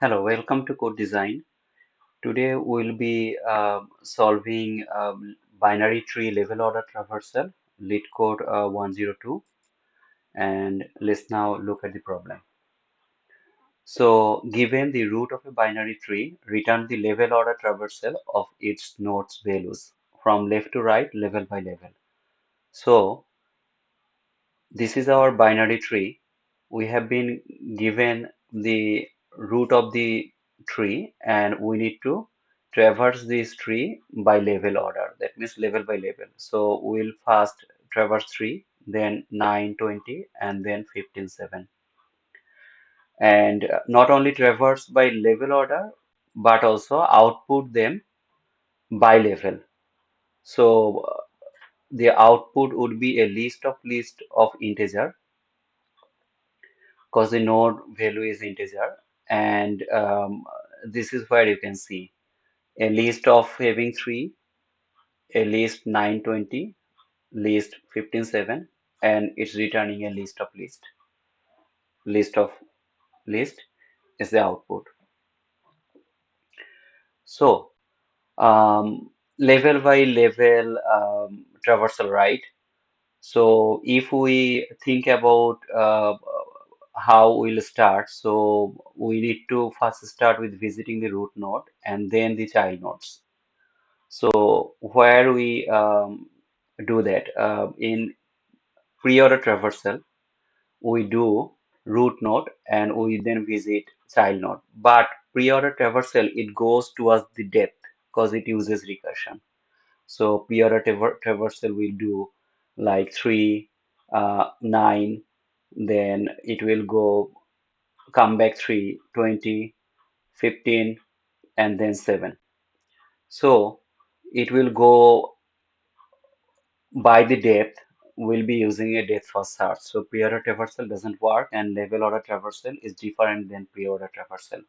Hello, welcome to Code Design. Today we'll be solving binary tree level order traversal, Leetcode 102, and let's now look at the problem. So, given the root of a binary tree, return the level order traversal of its nodes values from left to right, level by level. So, this is our binary tree. We have been given the root of the tree and we need to traverse this tree by level order. That means level by level. So we'll first traverse 3, then 9, 20, and then 15, 7. And not only traverse by level order, but also output them by level. So the output would be a list of integer because the node value is integer, and this is where you can see a list of having 3, a list 920, list 157, and it's returning a list of list is the output. So level by level traversal, right? So if we think about how we'll start, so we need to first start with visiting the root node and then the child nodes. So where we do that in pre-order traversal, we do root node and we then visit child node. But pre-order traversal, it goes towards the depth because it uses recursion. So pre-order traversal will do like 3, 9, then it will go come back 3, 20, 15, and then 7. So it will go by the depth. We'll be using a depth first search. So pre-order traversal doesn't work and level order traversal is different than pre-order traversal.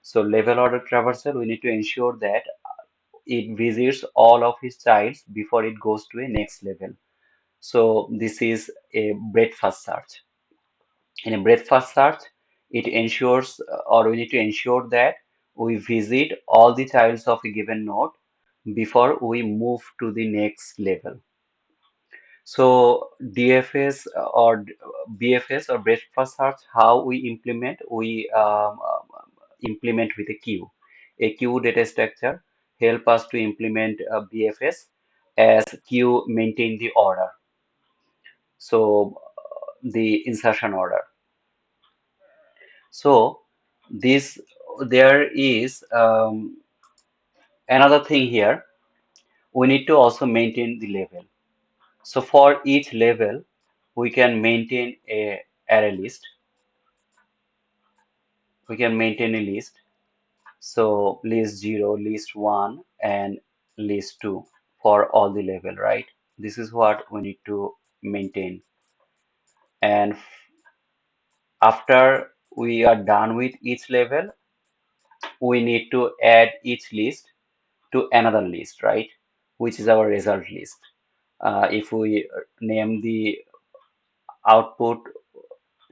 So level order traversal, we need to ensure that it visits all of his childs before it goes to a next level. So this is a breadth first search. In a breadth first search, it ensures or we need to ensure that we visit all the childs of a given node before we move to the next level. So DFS or BFS or breadth first search, how we implement? We implement with a queue. A queue data structure help us to implement BFS as queue maintain the order. So the insertion order. So this there is another thing here. We need to also maintain the level. So for each level, we can maintain a array list. We can maintain a list. So list 0, list 1, and list 2 for all the level, right? This is what we need to maintain. And after we are done with each level, we need to add each list to another list, right? Which is our result list. If we name the output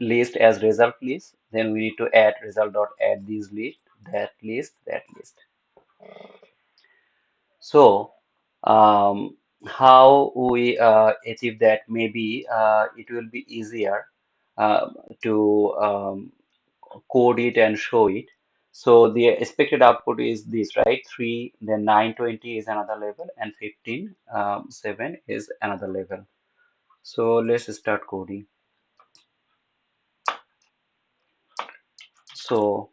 list as result list, then we need to add result dot add this list, that list, that list. So how we achieve that? Maybe it will be easier to code it and show it. So the expected output is this, right? 3, then 920 is another level, and 15, 7 is another level. So let's start coding. So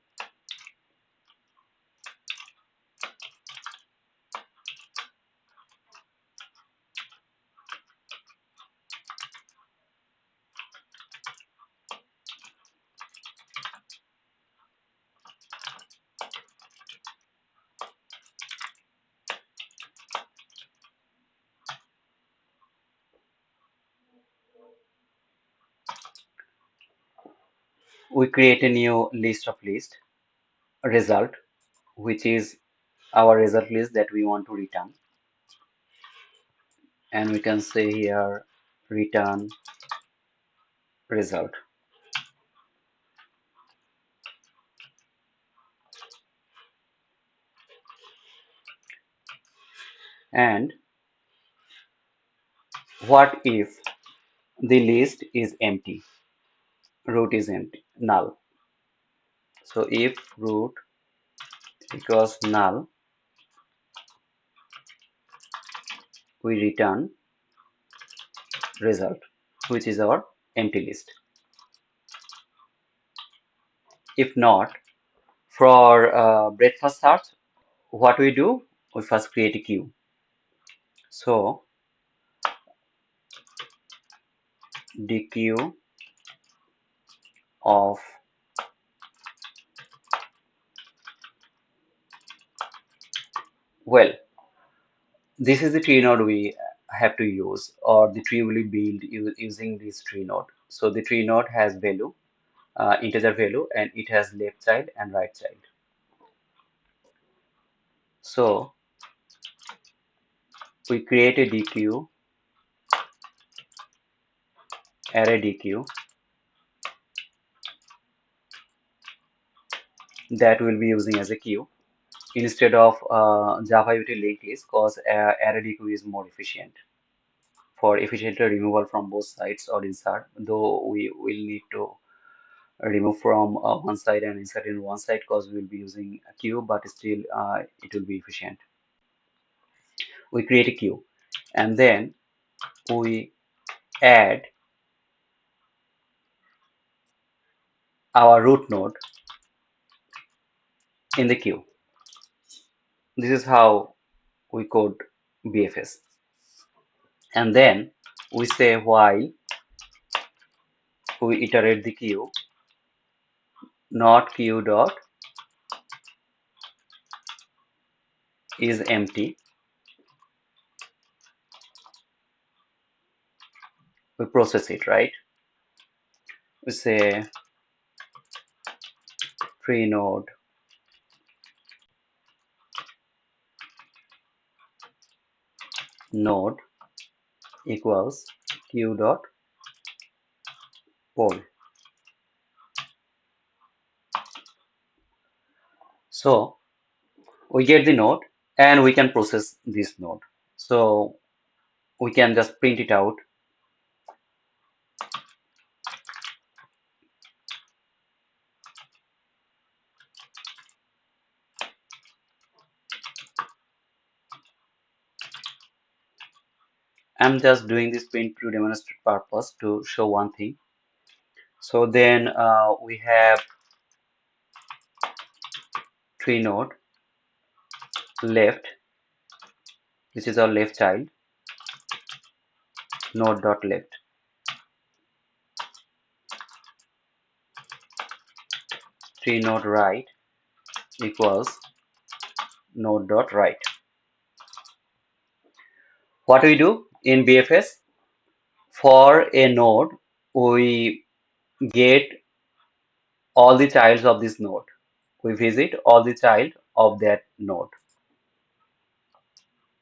we create a new list of list result, which is our result list that we want to return. And we can say here return result. And what if the list is empty? Root is empty, null. So if root equals null, we return result, which is our empty list. If not, for breadth-first search, what we do? We first create a queue. So deque of, well, this is the tree node we have to use, or the tree will be built using this tree node. So the tree node has value, integer value, and it has left child and right child. So we create a deque, ArrayDeque, that we'll be using as a queue instead of Java util linked list, because ArrayDeque is more efficient for efficient removal from both sides or insert, though we will need to remove from one side and insert in one side because we will be using a queue, but still it will be efficient. We create a queue and then we add our root node in the queue. This is how we code BFS. And then we say while we iterate the queue, not queue dot is empty. We process it, right? We say tree node node equals queue dot poll. So we get the node and we can process this node. So we can just print it out. I'm just doing this print to demonstrate purpose to show one thing. So then we have tree node left. This is our left child, node dot left. Tree node right equals node dot right. What we do in BFS, for a node, we get all the childs of this node. We visit all the child of that node.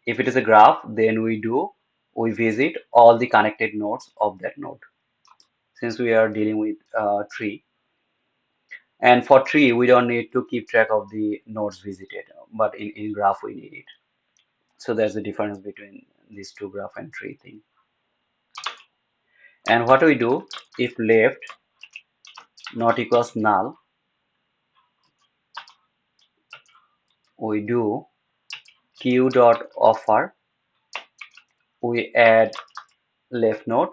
If it is a graph, then we visit all the connected nodes of that node. Since we are dealing with tree, and for tree, we don't need to keep track of the nodes visited, but in graph we need it. So there's a difference between these two graph and tree thing. And what we do, if left not equals null, we do queue dot offer, we add left node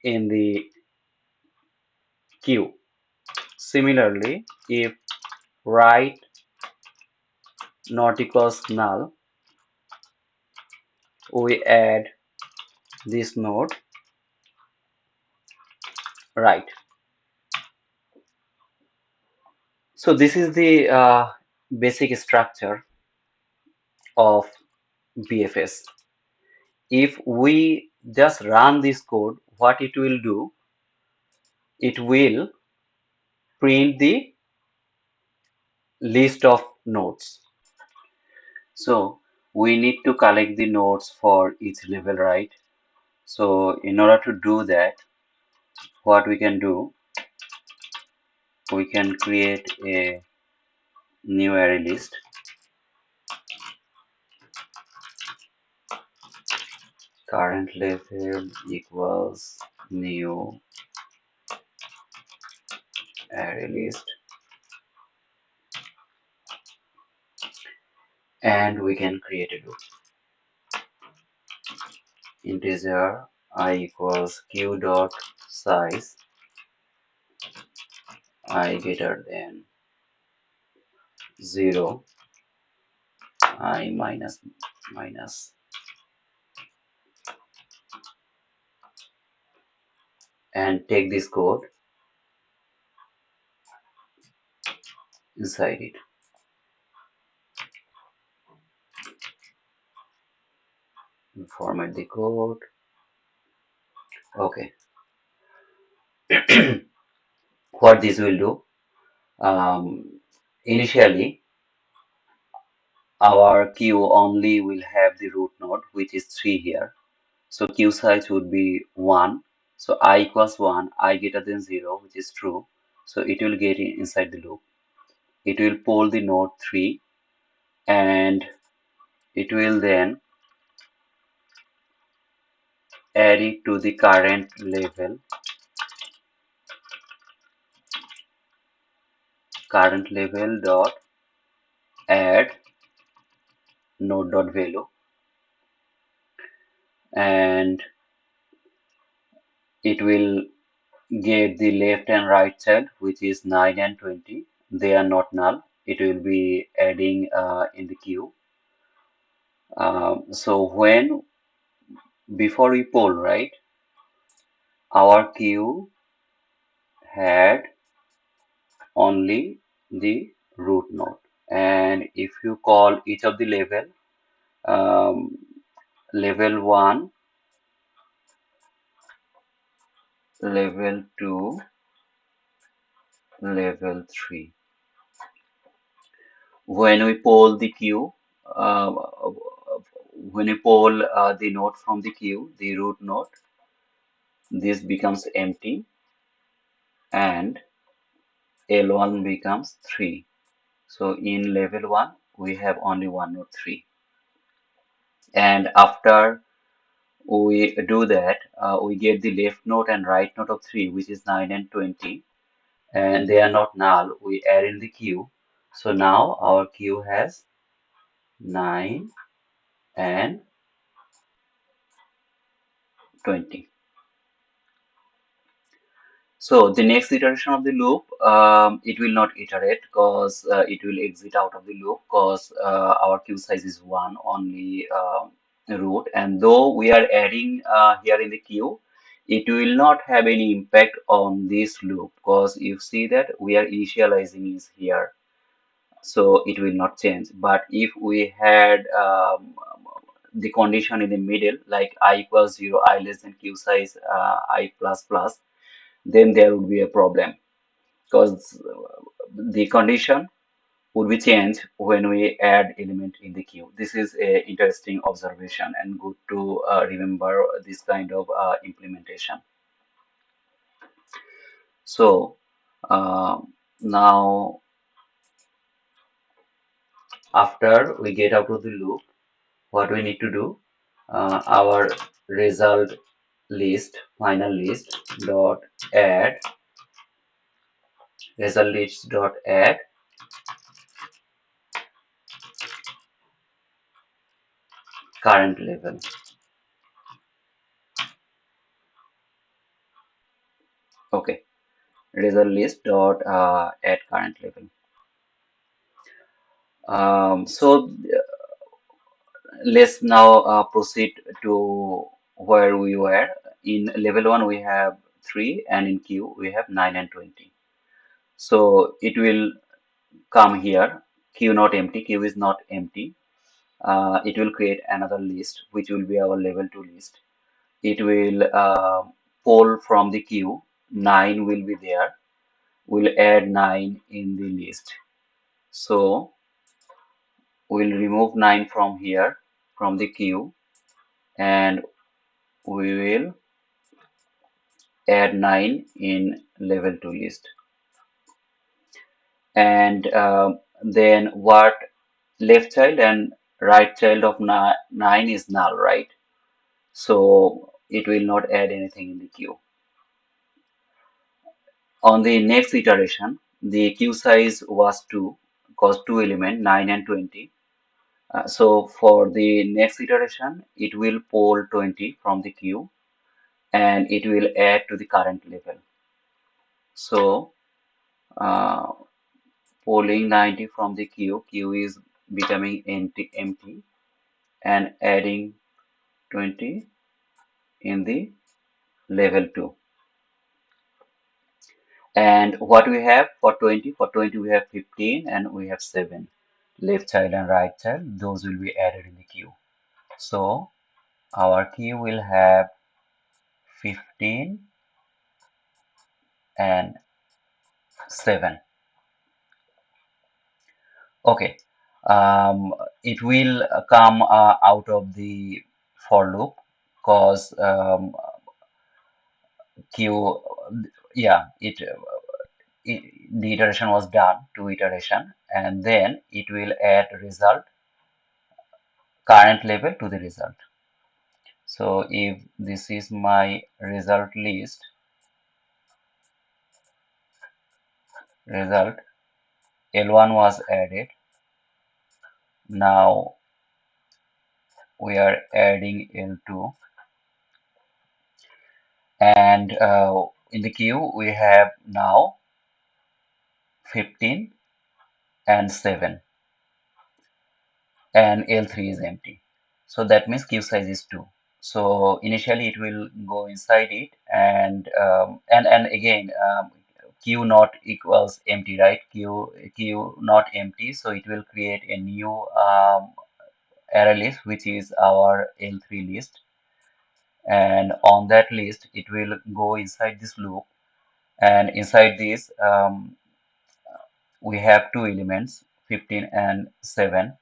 in the queue. Similarly, if right not equals null, we add this node right. So this is the basic structure of BFS. If we just run this code, what it will do, it will print the list of nodes. So we need to collect the nodes for each level, right? So in order to do that, what we can do, we can create a new array list. current level equals new array list, and we can create a loop. Integer I equals q dot size I greater than 0, I minus minus, and take this code inside it. Format the code. Okay. What this will do, initially our queue only will have the root node, which is 3 here. So queue size would be 1. So I equals 1, I greater than 0, which is true. So it will get inside the loop. It will poll the node 3, and it will then add it to the current level dot add node dot value, and it will get the left and right child, which is 9 and 20. They are not null. It will be adding in the queue. So when before we poll, right, our queue had only the root node, and if you call each of the um, level 1, level 2, level 3, when we poll the queue, uh, when we poll the node from the queue, the root node, this becomes empty, and L1 becomes 3. So in level 1, we have only one node 3. And after we do that, we get the left node and right node of 3, which is 9 and 20. And they are not null. We add in the queue. So now our queue has 9 and 20. So the next iteration of the loop, it will not iterate because it will exit out of the loop because our queue size is 1, only root. And though we are adding here in the queue, it will not have any impact on this loop because you see that we are initializing is here. So it will not change. But if we had the condition in the middle, like I equals 0, I less than queue size, I plus plus, then there would be a problem because the condition would be changed when we add element in the queue. This is a interesting observation and good to remember this kind of implementation. So uh, now after we get out of the loop, what we need to do, our result list, final list dot add, result list dot add current level. Okay, result list dot add current level. So let's now proceed to where we were. In level 1 we have 3, and in queue we have 9 and 20. So it will come here, queue not empty, queue is not empty. It will create another list which will be our level 2 list. It will pull from the queue, 9 will be there, we'll add 9 in the list. So we'll remove 9 from here, from the queue, and we will add 9 in level 2 list. And then what, left child and right child of 9 is null, right? so it will not add anything in the queue. On the next iteration, the queue size was 2, because two element 9 and 20. So for the next iteration, it will pull 20 from the queue and it will add to the current level. So uh, pulling 90 from the queue is becoming empty and adding 20 in the level 2. And what we have for 20? For 20 we have 15 and we have 7. Left child and right child, those will be added in the queue. So our queue will have 15 and 7. Okay. It will come out of the for loop, because queue, yeah, the iteration was done, two iteration, and then it will add result current level to the result. So if this is my result list, result L1 was added. Now we are adding L2, and in the queue we have now 15 and 7, and L3 is empty. So that means queue size is 2. So initially it will go inside it, and again, queue not equals empty, right? Queue not empty, so it will create a new array list, which is our L3 list, and on that list it will go inside this loop, and inside this we have two elements, 15 and 7.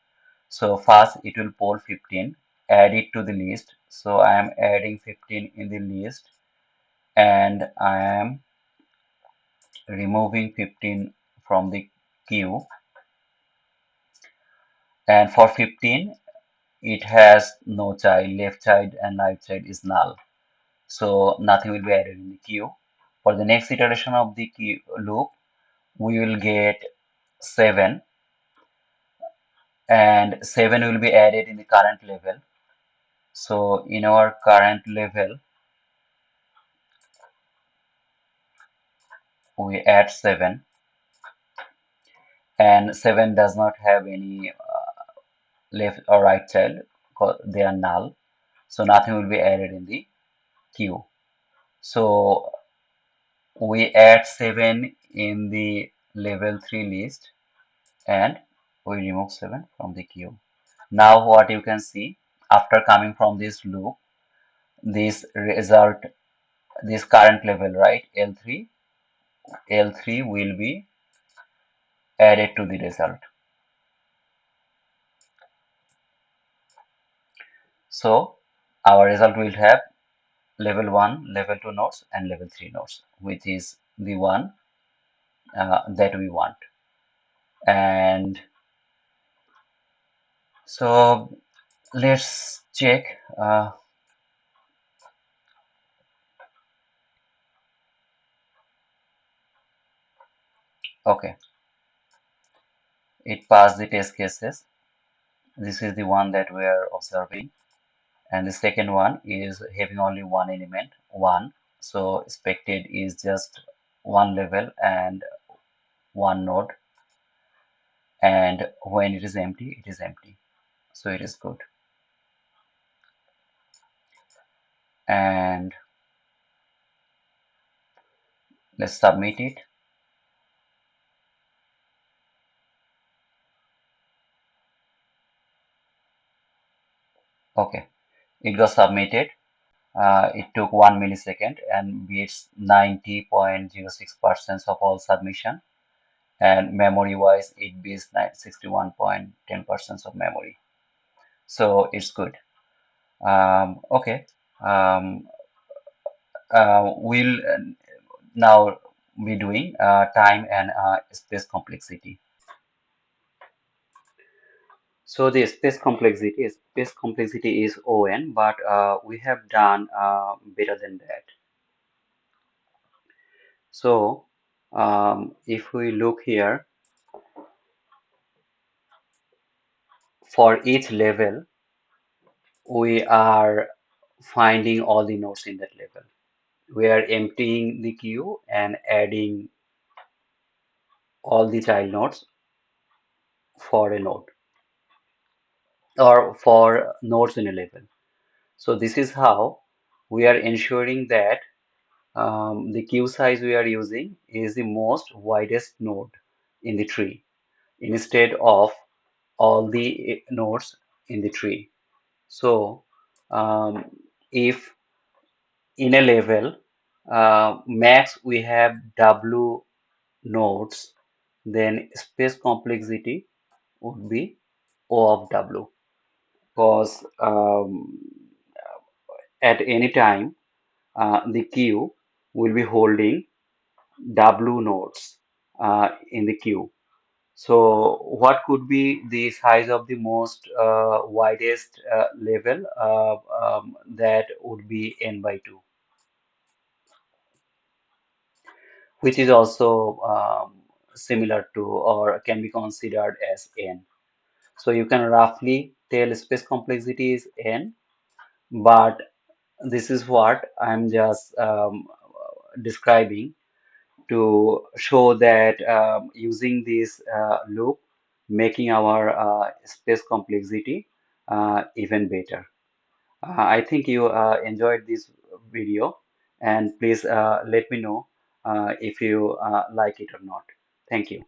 So first it will pull 15, add it to the list. So I am adding 15 in the list, and I am removing 15 from the queue. And for 15, it has no child, left child and right child is null. So nothing will be added in the queue. For the next iteration of the queue loop, we will get 7, and 7 will be added in the current level. So in our current level, we add 7, and 7 does not have any left or right child because they are null. So nothing will be added in the queue. So we add 7 in the level 3 list, and we remove 7 from the queue. Now what you can see, after coming from this loop, this result, this current level, right, L3 will be added to the result. So our result will have level 1, level 2 nodes and level 3 nodes, which is the one that we want. And so let's check. Okay, it passed the test cases. This is the one that we are observing, and the second one is having only one element, 1. So expected is just one level and one node, and when it is empty, it is empty. So it is good. And let's submit it. Okay, it got submitted. It took 1 millisecond and beats 90.06% of all submission. And memory wise, it beats 61.10% of memory. So it's good. Okay. Um, we'll now be doing time and space complexity. So the space complexity is on, but we have done better than that. So if we look here, for each level, we are finding all the nodes in that level. We are emptying the queue and adding all the child nodes for a node or for nodes in a level. So this is how we are ensuring that the queue size we are using is the most widest node in the tree instead of all the nodes in the tree. So um, if in a level max we have W nodes, then space complexity would be O of W, because at any time the queue will be holding W nodes in the queue. So what could be the size of the most widest level? That would be n by 2, which is also similar to or can be considered as n. So you can roughly tell space complexity is n, but this is what I'm just describing to show that using this loop, making our space complexity even better. I think you enjoyed this video, and please let me know if you like it or not. Thank you.